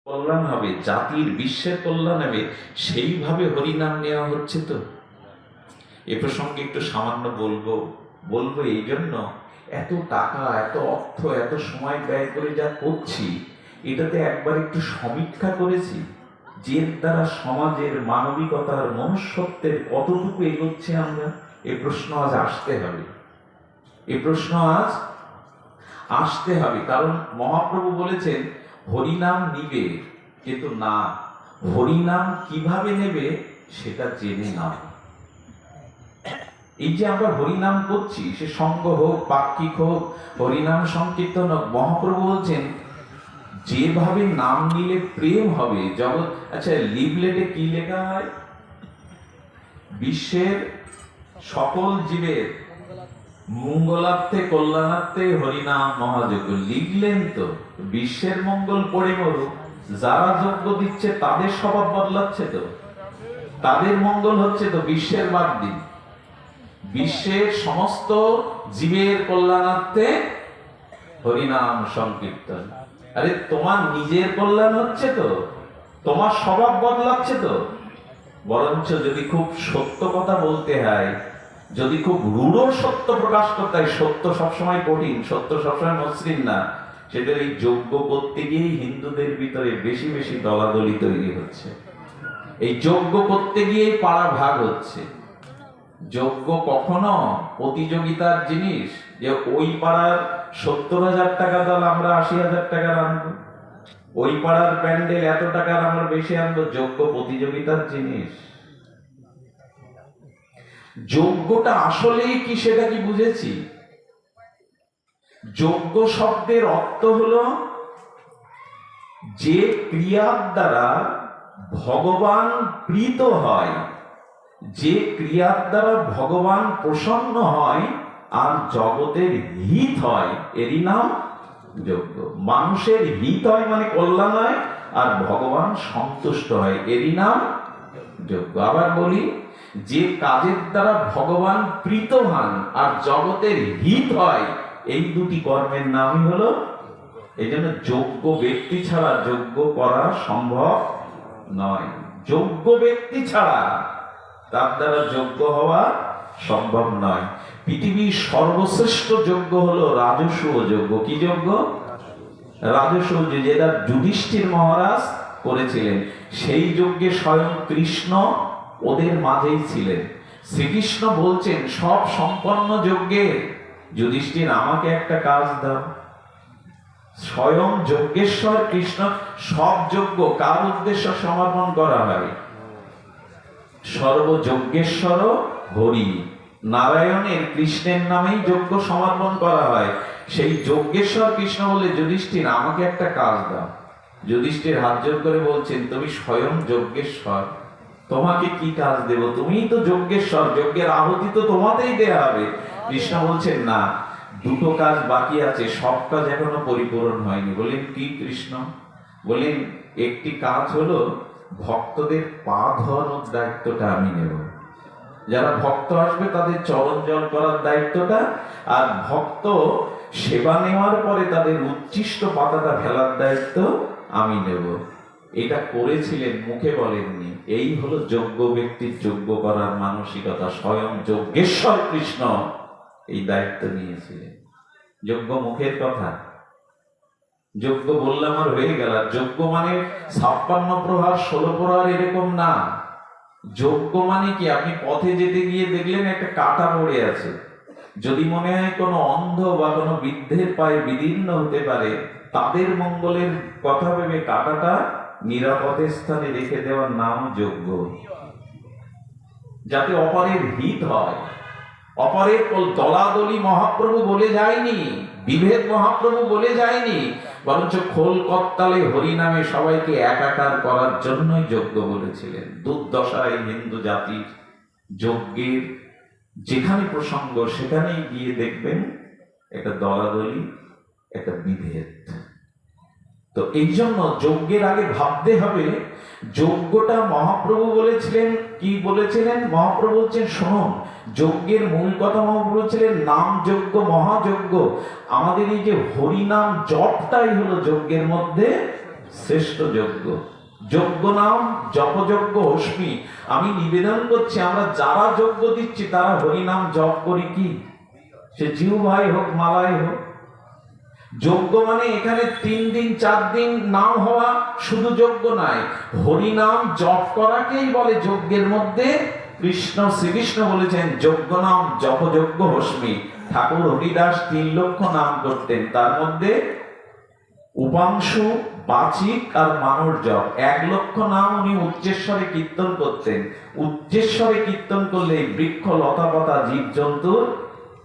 কল্যাণ হবে, জাতির বিশ্বের কল্যাণ হবে, সেইভাবে হরিনাম নেওয়া হচ্ছে। তো এ প্রসঙ্গে একটু সামান্য বলবো এই জন্য, এত টাকা, এত অর্থ, এত সময় ব্যয় করে যা করছি, এটাতে একবার একটু সমীক্ষা করেছি যে দ্বারা সমাজের মানবিকতার, মনুষ্যত্বের কতটুকু এগোচ্ছে আমরা? এ প্রশ্ন আজ আসতে হবে, এ প্রশ্ন আজ আসতে হবে। কারণ মহাপ্রভু বলেছেন হরিনাম নিবে, কিন্তু না, হরিনাম কিভাবে নেবে সেটা জেনে নাও। এই যে আমরা হরিনাম করছি, সে সঙ্গ হোক, পাক্ষিক হোক, হরিনাম সংকীর্তন হোক, মহাপ্রভু বলছেন যেভাবে নাম নিলে প্রেম হবে জগৎ। আচ্ছা, লিফলেটে কি লেখা হয়? বিশ্বের সকল জীবের মঙ্গলার্থে কল্যাণার্থে হরিনাম মহাযজ্ঞ। লিখলেন তো বিশ্বের মঙ্গল পড়ে মরুক, যারা যজ্ঞ দিচ্ছে তাদের স্বভাব বদলাচ্ছে, তো তাদের মঙ্গল হচ্ছে, তো বিশ্বের বাদ দিন, বিশ্বের সমস্ত জীবের কল্যাণার্থে হরিনাম সংকীর্তন। আরে তোমার নিজের কল্যাণ হচ্ছে, তো তোমার স্বভাব বদলাচ্ছে। তো বরঞ্চ যদি খুব সত্য কথা বলতে হয়, যদি খুব রূঢ় সত্য প্রকাশ করতে হয়, সত্য সবসময় কঠিন, সত্য সবসময় মসৃণ না, সেটা এই যজ্ঞ করতে গিয়েই হিন্দুদের ভিতরে বেশি বেশি দলাদলি তৈরি হচ্ছে। এই যজ্ঞ করতে গিয়েই পাড়া ভাগ হচ্ছে। যজ্ঞ কখনো প্রতিযোগিতার জিনিস যে ওই পাড়ার 70,000 টাকা দল আমরা 80,000 টাকার আনবো, ওই পাড়ার প্যান্ডেল এত টাকার আমরা বেশি আনবো। যজ্ঞ প্রতিযোগিতার জিনিস। যজ্ঞটা আসলেই কি সেটা কি বুঝেছি? যজ্ঞ শব্দের অর্থ হলো যে ক্রিয়ার দ্বারা ভগবান প্রীত হয়, যে ক্রিয়ার দ্বারা ভগবান প্রসন্ন হয় আর জগতের হিত হয়, এরই নাম যজ্ঞ। মানুষের হিত হয় মানে কল্যাণ হয়, আর ভগবান সন্তুষ্ট হয়, এরই নাম যজ্ঞ। আবার বলি, যে কাজের দ্বারা ভগবান প্রীত হন আর জগতের হিত হয়, এই দুটি কর্মের নামই হলো। এই জন্য যোগ্য ব্যক্তি ছাড়া যজ্ঞ করা সম্ভব নয়। যোগ্য ব্যক্তি ছাড়া তার দ্বারা যজ্ঞ হওয়া সম্ভব নয়। পৃথিবীর সর্বশ্রেষ্ঠ যজ্ঞ হলো রাজসূয় যজ্ঞ। কি যজ্ঞ? রাজসূয়, যেটা যুধিষ্ঠির মহারাজ করেছিলেন। সেই যজ্ঞে স্বয়ং কৃষ্ণ ওদের মাঝেই ছিলেন। শ্রীকৃষ্ণ বলছেন সব সম্পন্ন যজ্ঞে যুধিষ্ঠির আমাকে একটা কাজ দাও। স্বয়ং যজ্ঞেশ্বর কৃষ্ণ। সব যজ্ঞ কার উদ্দেশ্য সমর্পণ করা হয়? সর্বযজ্ঞেশ্বর হরি, নারায়ণের, কৃষ্ণের নামেই যজ্ঞ সমর্পণ করা হয়। সেই যজ্ঞেশ্বর কৃষ্ণ বলে যুধিষ্ঠির আমাকে একটা কাজ দাও। যুধিষ্ঠির হাত জোর করে বলছেন তুমি স্বয়ং যজ্ঞেশ্বর, তোমাকে কি কাজ দেব? তুমিই তো যজ্ঞেশ্বর, যজ্ঞের আহুতি তো তোমাতেই দেয়া হবে। কৃষ্ণ বলছেন না, দুটো কাজ বাকি আছে, সব কাজ এখনো পরিপূরণ হয়নি। বলেন কি কৃষ্ণ? বলেন একটি কাজ হলো ভক্তদের পা ধোয়ানোর দায়িত্বটা আমি নেব। যারা ভক্ত আসবে তাদের চরণ জল করার দায়িত্বটা, আর ভক্ত সেবা নেওয়ার পরে তাদের উচ্ছিষ্ট পাতাটা ফেলার দায়িত্ব আমি নেব। এটা করেছিলেন, মুখে বলেননি। এই হলো যোগ্য ব্যক্তির যোগ্য করার মানসিকতা। স্বয়ং যজ্ঞেশ্বর কৃষ্ণ এই দায়িত্ব নিয়েছিলেন। যজ্ঞ মুখের কথা, যজ্ঞ বললাম আর হয়ে গেল। যজ্ঞ মানে 56 প্রহার 16 প্রহার এরকম না। যজ্ঞ মানে কি, আপনি পথে যেতে গিয়ে দেখলেন একটা কাঁটা পড়ে আছে, যদি মনে হয় কোনো অন্ধ বা কোনো বৃদ্ধের পায়ে বিদীর্ণ হতে পারে, তাদের মঙ্গলের কথা ভেবে কাঁটাটা নিরাপদের স্থানে রেখে দেওয়ার নাম যজ্ঞ। যাতে অপরের হিত হয়। অপরের দলাদলি মহাপ্রভু বলে যায়নি, বিভেদ মহাপ্রভু বলে যায়নি, বরঞ্চ খোল করতালে হরিনামে সবাইকে একাকার করার জন্যই যজ্ঞ বলেছিলেন। দুর্দশায় হিন্দু জাতির যজ্ঞের যেখানে প্রসঙ্গ সেখানেই গিয়ে দেখবেন একটা দলাদলি, একটা বিভেদ। তো এই জন্য যজ্ঞের আগে ভাবতে হবে যজ্ঞটা মহাপ্রভু বলেছিলেন কি বলেছিলেন? মহাপ্রভু বলছেন শুনুন, যজ্ঞের মূল কথা মহাপ্রভু বলেছিলেন নাম যজ্ঞ, মহাযজ্ঞ। আমাদের এই যে হরিনাম জপটাই হলো যজ্ঞের মধ্যে শ্রেষ্ঠ যজ্ঞ। যজ্ঞ নাম জপযজ্ঞ অস্মি। আমি নিবেদন করছি, আমরা যারা যজ্ঞ দিচ্ছি তারা হরিনাম জপ করি কি? সে জিহ্বাই হোক, মালাই হোক। যজ্ঞ মানে এখানে 3 দিন 4 দিন নাম হওয়া শুধু যজ্ঞ নয়, হরিনাম জপ করাকেই বলে যজ্ঞের মধ্যে। কৃষ্ণ, শ্রীকৃষ্ণ বলেছেন যজ্ঞ নাম জপযজ্ঞ হস্মি। ঠাকুর হরিদাস 3 লক্ষ নাম করতেন, তার মধ্যে উপাংশু, বাচিক আর মানর জপ 1 লক্ষ নাম উনি উচ্চেশ্বরে কীর্তন করতেন। উচ্চেশ্বরে কীর্তন করলে বৃক্ষ, লতা পাতা, জীব জন্তুর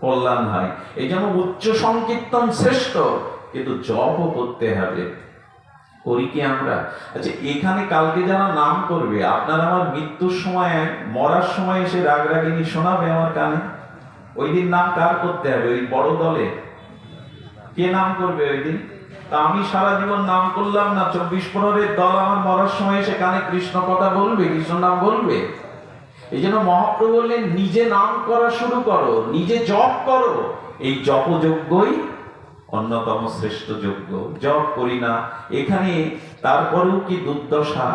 কল্যাণ হয়। এই জন্য উচ্চ সংকীর্তন শ্রেষ্ঠ, কিন্তু জপও করতে হবে। করি কি আমরা? আচ্ছা, এখানে কালকে যারা নাম করবে, আপনার আমার মৃত্যুর সময়, মরার সময় এসে রাগরাগিনী শোনাবে আমার কানে। ওই দিন নাম কার করতে হবে? ওই বড় দলে কে নাম করবে ওই দিন? তা আমি সারা জীবন নাম করলাম না, 24-15 দল আমার মরার সময় এসে কানে কৃষ্ণ কথা বলবে, কৃষ্ণ নাম বলবে? এই জন্য মহাপ্রভু বললেন নিজে নাম করা শুরু করো, নিজে জপ করো। এই জপযজ্ঞই অন্যতম শ্রেষ্ঠ যজ্ঞ। জপ করি না এখানে, তারপরেও কি দুর্দশা!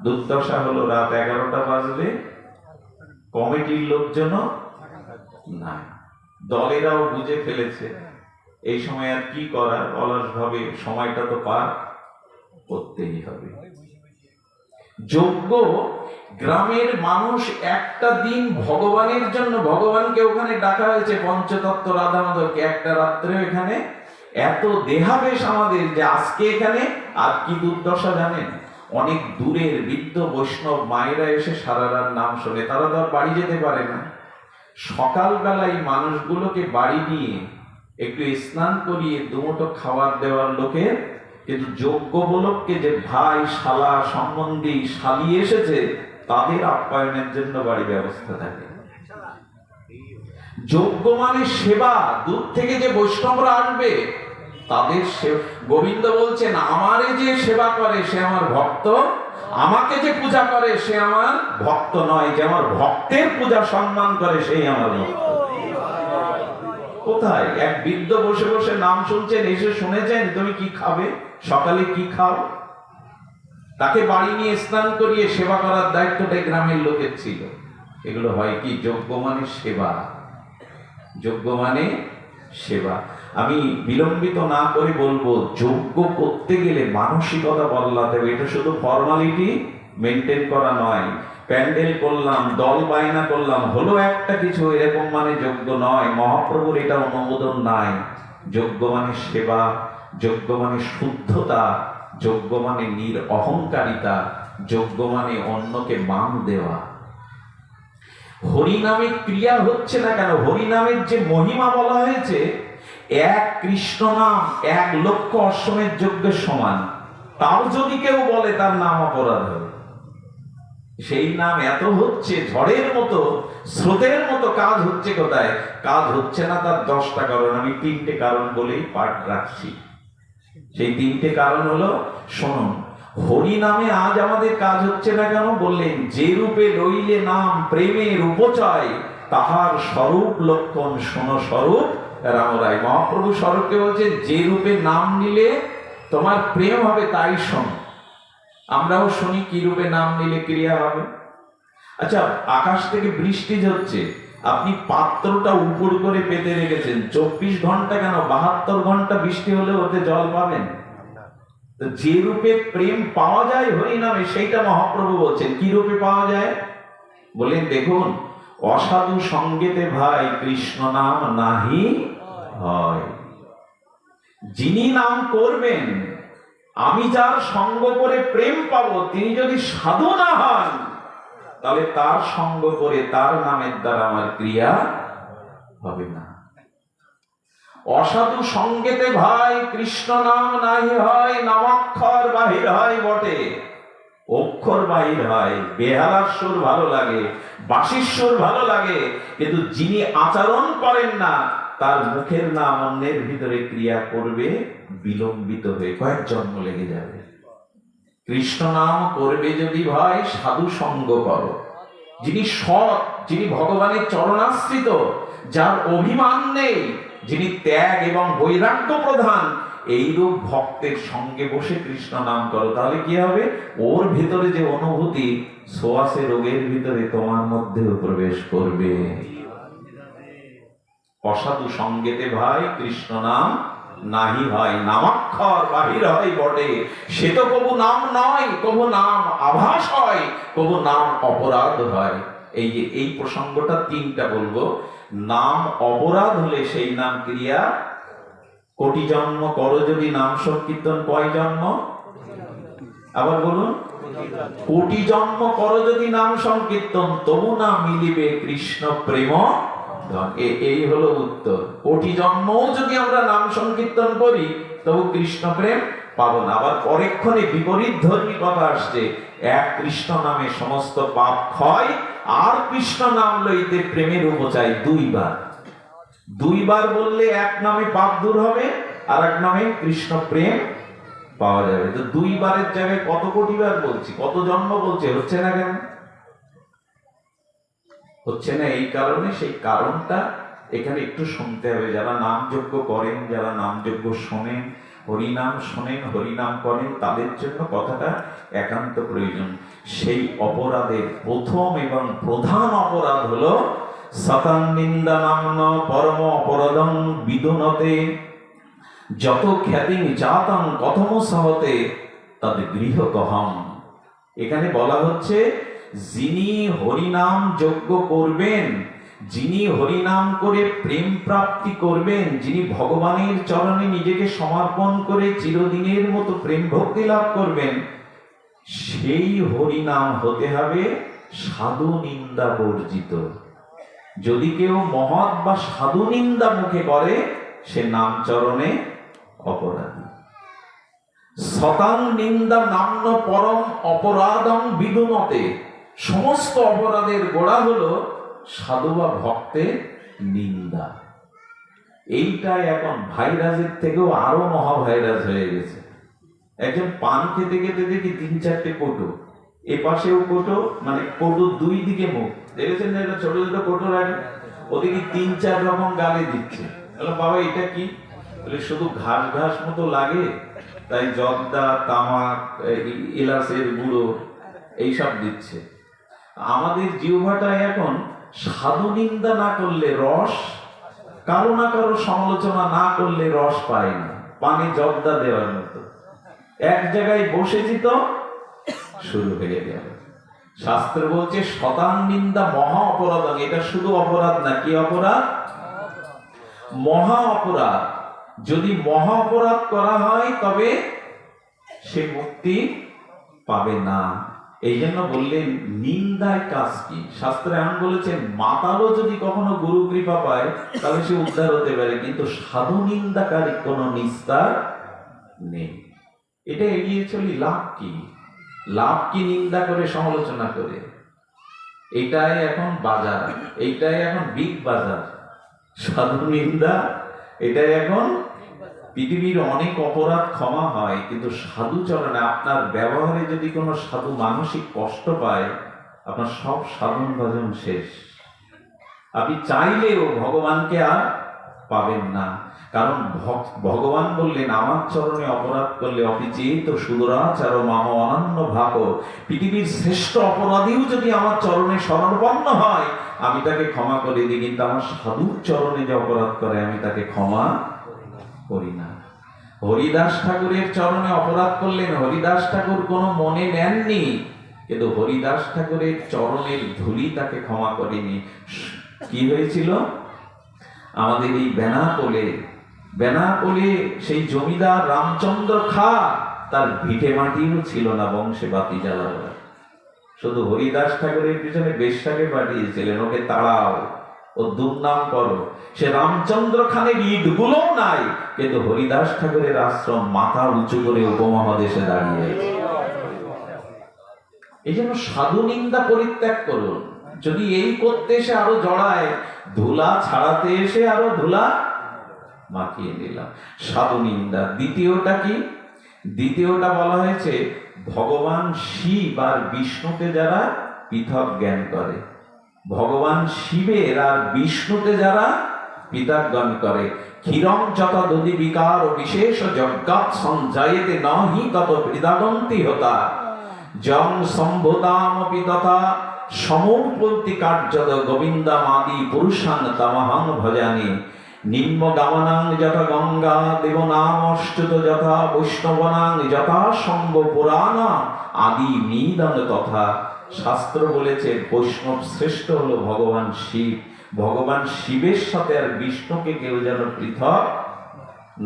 দুর্দশা হলো রাত 11টা বাজলে কমিটির লোকজন না, দলেরাও বুঝে ফেলেছে এই সময় আর কি করার, অলস ভাবে সময়টা তো পার করতেই হবে। যজ্ঞ, গ্রামের মানুষ একটা দিন ভগবানের জন্য, ভগবানকে ওখানে ডাকা হয়েছে, পঞ্চতত্ত্ব রাধা মাধবকে, একটা রাত্রে এখানে এত দেহাবেশ আমাদের যে আজকে এখানে। আর কি দুর্দশা জানেন? অনেক দূরের বৃদ্ধ বৈষ্ণব মায়েরা এসে সারা রাত নাম শোনে, তারা তো আর বাড়ি যেতে পারে না। সকালবেলায় মানুষগুলোকে বাড়ি নিয়ে একটু স্নান করিয়ে দুমুঠো খাবার দেওয়ার লোকের, কিন্তু যোগ্য বলককে যে ভাই, শালা, সম্বন্ধী, শালি এসেছে, তাদের আপ্যায়নের জন্য বাড়ি ব্যবস্থা থাকে। যোগ্য মানে সেবা। দূর থেকে যে বৈষ্ণবরা আসবে তাদের গোবিন্দ বলছেন আমারে যে সেবা করে সে আমার ভক্ত, আমাকে যে পূজা করে সে আমার ভক্ত নয়, যে আমার ভক্তের পূজা সম্মান করে সেই আমার ভক্ত। কোথায়? এক বৃদ্ধ বসে বসে নাম শুনছেন, এসে শুনেছেন তুমি কি খাবে, সকালে কি খাও, তাকে বাড়ি নিয়ে স্নান করিয়ে সেবা করার দায়িত্বটা গ্রামের লোকের ছিল। এগুলো হয় কি? যজ্ঞ মানে সেবা। যজ্ঞ মানে সেবা। আমি বিলম্বিত না করে বলবো, যজ্ঞ করতে গেলে মানসিকতা বদলাতে হবে। এটা শুধু ফর্মালিটি মেনটেন করা নয়। প্যান্ডেল করলাম, দল বায়না করলাম, হলো একটা কিছু, এরকম মানে যজ্ঞ নয়। মহাপ্রভুর এটা অনুমোদন নাই। যজ্ঞ মানে সেবা, যজ্ঞ মানে শুদ্ধতা, যজ্ঞ মানে নিরঅহংকারিতা, যজ্ঞ মানে অন্যকে মান দেওয়া। হরিনামে ক্রিয়া হচ্ছে না কেন? হরিনামের যে মহিমা বলা হয়েছে, 1 কৃষ্ণ নাম 1 লক্ষ অশ্বমেধ যজ্ঞের সমান। তাও যদি কেউ বলে তার নাম অপরাধ হবে। সেই নাম এত হচ্ছে, ঝড়ের মতো, স্রোতের মতো কাজ হচ্ছে। কোথায় কাজ হচ্ছে না তার 10টা কারণ, আমি 3টে কারণ বলেই পাঠ রাখছি। সেই 3টে কারণ হলো, শুনুন, হরি নামে আজ আমাদের কাজ হচ্ছে না কেন? বললেন যে রূপে লইলে নাম প্রেমের উপচয়, তাহার স্বরূপ লক্ষণ শোনো স্বরূপ রামরায়। মহাপ্রভু স্বরূপকে বলছেন যে রূপে নাম নিলে তোমার প্রেম হবে তাই শোনো। আমরাও শুনি কি রূপে নাম নিলে ক্রিয়া হবে। আচ্ছা, আকাশ থেকে বৃষ্টি হচ্ছে, আপনি পাত্রটা উপর করে পেতে রেখেছেন, 24 ঘন্টা কেন 72 ঘন্টা বৃষ্টি হলে ওতে জল পাবেন। যে রূপে প্রেম পাওয়া যায় হরি নামে, সেইটা মহাপ্রভু বলছেন। কি রূপে পাওয়া যায়? বলেন দেখুন, অসাধু সঙ্গেতে ভাই কৃষ্ণ নাম নাহি হয়। যিনি নাম করবেন, আমি যার সঙ্গ করে প্রেম পাবো, তিনি যদি সাধু না হন, তাহলে তার সঙ্গ করে তার নামের দ্বারা আমার ক্রিয়া হবে না। অসাধু সঙ্গেতে ভাই কৃষ্ণ নাম নাহি হয়, নামাক্ষর বাহির হয় বটে, অক্ষর বাহির হয়। বেহালার সুর ভালো লাগে, বাঁশির সুর ভালো লাগে, কিন্তু যিনি আচরণ করেন না, তার মুখের নাম অন্যের ভিতরে ক্রিয়া করবে বিলম্বিত হয়ে, কয়েক জন্ম লেগে যাবে। কৃষ্ণ নাম করবে যদি ভাই, সাধু সঙ্গ করো। যিনি সৎ, যিনি ভগবানের চরণাশ্রিত, যার অভিমান নেই, যিনি ত্যাগ এবং বৈরাগ্য প্রধান, এইরূপ ভক্তের সঙ্গে বসে কৃষ্ণ নাম করো, তাহলে কি হবে? ওর ভিতরে যে অনুভূতি, সোয়াসে রোগের ভিতরে তোমার মধ্যেও প্রবেশ করবে। অসাধু সঙ্গেতে ভাই কৃষ্ণ নাম নাহি হয়, নামাক্ষর বাহির হয় বটে, সে তো কবু নাম নয়, কবু নাম আভাস হয়, কবু নাম অপরাধ হয়। এই যে এই প্রসঙ্গটা তিনটা বলবো। নাম অপরাধ হলে সেই নাম ক্রিয়া কোটি জন্ম করো যদি নাম সংকীর্তন, কয় জন্ম? আবার বলুন, কোটি জন্ম করো যদি নাম সংকীর্তন, তবু না মিলিবে কৃষ্ণ প্রেম। এই হলো উত্তর। কোটি জন্মও যদি আমরা নাম সংকীর্তন করি তবু কৃষ্ণ প্রেম পাবো না। আবার পরেক্ষণে বিপরীত ধর্মী কথা আসছে, এক কৃষ্ণ নামে সমস্ত পাপ ক্ষয়, আর কৃষ্ণ নাম লইতে প্রেমের উপচাই দুইবার। দুইবার বললে এক নামে পাপ দূর হবে, আর এক নামে কৃষ্ণ প্রেম পাওয়া যাবে। তো দুইবারের জায়গায় কত কোটি বার বলছি, কত জন্ম বলছে, হচ্ছে না কেন? হচ্ছে না এই কারণে, সেই কারণটা এখানে একটু শুনতে হবে। যারা নাম যজ্ঞ করেন, যারা নাম যজ্ঞ শোনেন, হরিনাম শোনেন, হরিনাম করেন, তাদের জন্য কথাটা একান্ত প্রয়োজন। সেই অপরাধের প্রথম এবং প্রধান অপরাধ হলো সতাং নিন্দা নাম্ন পরম অপরাধং বিদুনতে, যত খ্যাতিং জাতং কথম সহতে তদ গৃহকহম। এখানে বলা হচ্ছে, যিনি হরিনাম যজ্ঞ করবেন, যিনি হরিনাম করে প্রেম প্রাপ্তি করবেন, যিনি ভগবানের চরণে নিজেকে সমর্পণ করে চিরদিনের মতো প্রেম ভক্তি লাভ করবেন, সেই হরিনাম হতে হবে সাধু নিন্দা বর্জিত। যদি কেউ মহৎ বা সাধু নিন্দা মুখে করে, সে নাম চরণে অপরাধী। শতাং নিন্দা নাম্ন পরম অপরাধং বিদুনতে, সমস্ত অপরাধের গোড়া হলো সাধু বা ভক্তের নিন্দা। এইটা এখন ভাইরাসের থেকেও আরো মহাভাইরাস হয়ে গেছে। একজন পান খেতে খেতে দেখি 3-4টে কোটো, এ পাশেও কোটো, মানে কোটো দুই দিকে মুখ, দেখেছেন না? এটা ছোট ছোট কোটো রাখে, ওদিকে 3-4 রকম গালে দিচ্ছে। বাবা এটা কি? শুধু ঘাস ঘাস মতো লাগে, তাই জর্দা, তামাক, এলাচের গুঁড়ো এইসব দিচ্ছে। আমাদের জিহ্বাটা এখন সাধু নিন্দা না করলে রস, কারো না কারো সমালোচনা না করলে রস পায় না। পানি জর্দা দেওয়ার মতো, এক জায়গায় বসে যেত, শুরু হয়ে গেল। শাস্ত্র বলছে শতাং নিন্দা মহা অপরাধ। এটা শুধু অপরাধ না, কি অপরাধ? মহা অপরাধ। যদি মহা অপরাধ করা হয় তবে সে মুক্তি পাবে না। এই জন্য বললেন নিন্দায় কাজ কি। শাস্ত্রে এমন বলেছেন, মাতালও যদি কখনো গুরু কৃপা পায় তাহলে সে উদ্ধার হতে পারে, কিন্তু সাধু নিন্দাকারী কোনো নিস্তার নেই। এটা এড়িয়ে চলি লাভ কি? লাভ কি নিন্দা করে, সমালোচনা করে? এটাই এখন বাজার, এইটাই এখন বিগ বাজার, সাধু নিন্দা। এটাই এখন পৃথিবীর অনেক অপরাধ ক্ষমা হয়, কিন্তু সাধু চরণে আপনার ব্যবহারে যদি কোনো সাধু মানসিক কষ্ট পায়, আপনার সব সাধন ভজন শেষ। আপনি চাইলেও ভগবানকে আর পাবেন না। কারণ ভগবান বললেন, আমার চরণে অপরাধ করলে অপিচেত সুদরাচার মাম অনন্য ভাগ। পৃথিবীর শ্রেষ্ঠ অপরাধীও যদি আমার চরণে শরণাপন্ন হয়, আমি তাকে ক্ষমা করে দিই, কিন্তু আমার সাধুর চরণে যে অপরাধ করে আমি তাকে ক্ষমা করি না। হরিদাস ঠাকুরের চরণে অপরাধ করলেন, হরিদাস ঠাকুর কোনো মনে নেননি, কিন্তু হরিদাস ঠাকুরের চরণের ধুলি তাকে ক্ষমা করেনি। কি হয়েছিল? আমাদের এই বেনাপোলে সেই জমিদার রামচন্দ্র খা, তার ভিটে মাটিও ছিল না বংশে বাতি জ্বালাবার। শুধু হরিদাস ঠাকুরের পিছনে বেশ্যাকে পাঠিয়েছিলেন, ওকে তাড়াও, ও দুর্নাম করো। সে রামচন্দ্র খানের ইটগুলো নাই, কিন্তু হরিদাস ঠাকুরের আশ্রম মাথা উঁচু করে উপমহাদেশে দাঁড়িয়ে। এই জন্য সাধু নিন্দা পরিত্যাগ করুন। যদি এই করতে এসে আরো জড়ায়, ধুলা ছাড়াতে এসে আরো ধুলা মাখিয়ে দিলাম, সাধু নিন্দা। দ্বিতীয়টা কি? দ্বিতীয়টা বলা হয়েছে ভগবান শিব আর বিষ্ণুকে যারা পৃথক জ্ঞান করে, ভগবান শিবের আর বিষ্ণুতে যারা পিতাগণ করে। ক্ষীরং যত দধি বিকার ও বিশেষ যজ্ঞাৎ সঞ্জায়েতে নহি তত হৃদাগন্তি হতা জং সম্ভুতামপি তথা সমৌপন্তি কার্যদ গোবিন্দমাদি পুরুষান তমহং ভজামি নিম্ন গামনাং যথা গঙ্গা দেবনামশ্চুত যথা বৈষ্ণবনাং যথা সম্ভ পুরাণ আদি নিদন তথা। শাস্ত্র বলেছে বৈষ্ণব শ্রেষ্ঠ হলো ভগবান শিব। ভগবান শিবের সাথে আর বিষ্ণুকে কেউ যেন পৃথক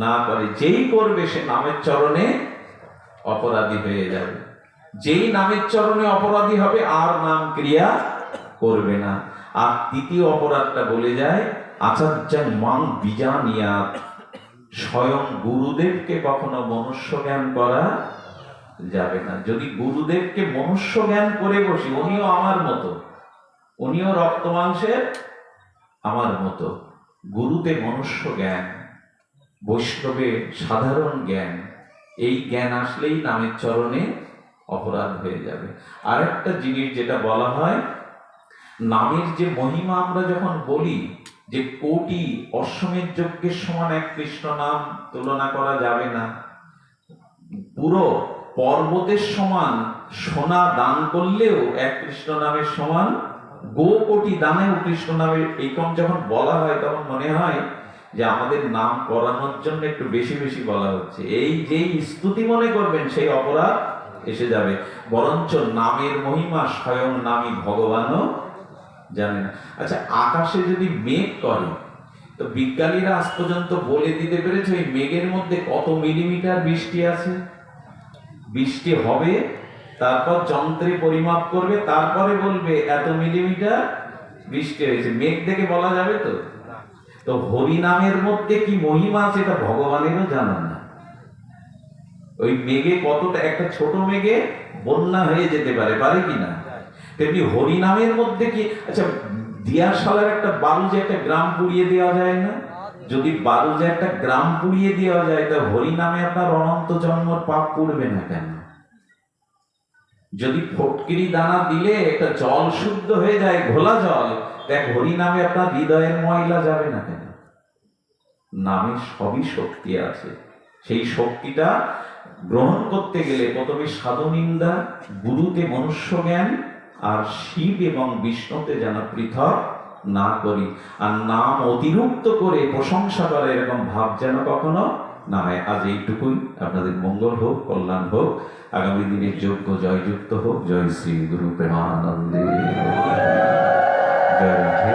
না করে। যেই করবে সে নামের চরণে অপরাধী হয়ে যাবে। যেই নামের চরণে অপরাধী হবে আর নাম ক্রিয়া করবে না। আর তৃতীয় অপরাধটা বলে যায় আচার্যং মাং বিজানিয়াত, স্বয়ং গুরুদেবকে কখনো মনুষ্য জ্ঞান করা যাবে না। যদি গুরুদেবকে মনুষ্য জ্ঞান করে বসি, উনিও আমার মতো, উনিও রক্ত মাংসের আমার মতো। গুরুতে মনুষ্য জ্ঞান, বৈষ্ণবে সাধারণ জ্ঞান, এই জ্ঞান আসলেই নামের চরণে অপরাধ হয়ে যাবে। আরেকটা জিনিস যেটা বলা হয়, নামের যে মহিমা আমরা যখন বলি যে কোটি অশ্বমেধ যজ্ঞের সমান এক কৃষ্ণ নাম তুলনা করা যাবে না, পুরো পর্বতের সমান সোনা দান করলেও এক কৃষ্ণ নামের সমান গো কোটি দানেও কৃষ্ণ নামের এই কম যখন বলা হয় তখন মনে হয় যে আমাদের নাম করানোর জন্য একটু বেশি বেশি বলা হচ্ছে। এই যেই স্তুতি মনে করবেন সেই অপরাধ এসে যাবে। বরঞ্চ নামের মহিমা স্বয়ং নামী ভগবানও জানে না। আচ্ছা, আকাশে যদি মেঘ করে তো বিজ্ঞানীরা আজ পর্যন্ত বলে দিতে পেরেছে ওই মেঘের মধ্যে কত মিলিমিটার বৃষ্টি আছে। বৃষ্টি হবে, তারপর যন্ত্রে পরিমাপ করবে, তারপরে বলবে এত মিলিমিটার বৃষ্টি হয়েছে। মেঘ দেখে বলা যাবে তো? তো হরি নামের মধ্যে কি মহিমা আছে এটা ভগবানেরও জানা না। ওই মেঘে কতটা, একটা ছোট মেঘে বন্যা হয়ে যেতে পারে, পারে কিনা? তেমনি হরি নামের মধ্যে কি, আচ্ছা দিয়াশালার একটা বালুজে একটা গ্রাম পুড়িয়ে দেওয়া যায় না? যদি বালুজে একটা গ্রাম পুড়িয়ে দেওয়া যায় তা হরি নামে আপনার অনন্ত জন্মর পাপ পুড়বে না কেন? যদি ফটকিরি দানা দিলে একটা জল শুদ্ধ হয়ে যায়, ঘোলা জল, দেখ হরি নামে আপনার হৃদয়ের ময়লা যাবে না কেন? নামে সবই শক্তি আছে। সেই শক্তিটা গ্রহণ করতে গেলে প্রথমে সাধু নিন্দা, গুরুতে মনুষ্য জ্ঞান, আর শিব এবং বিষ্ণুতে যেন পৃথক না করি। আর নাম অতিরিক্ত করে প্রশংসা করে এরকম ভাব যেন কখনো না হয়। আজ এইটুকুই। আপনাদের মঙ্গল হোক, কল্যাণ হোক, আগামী দিনের যোগ্য জয়যুক্ত হোক। জয় শ্রী গুরু প্রেমানন্দে, জয় রাধে।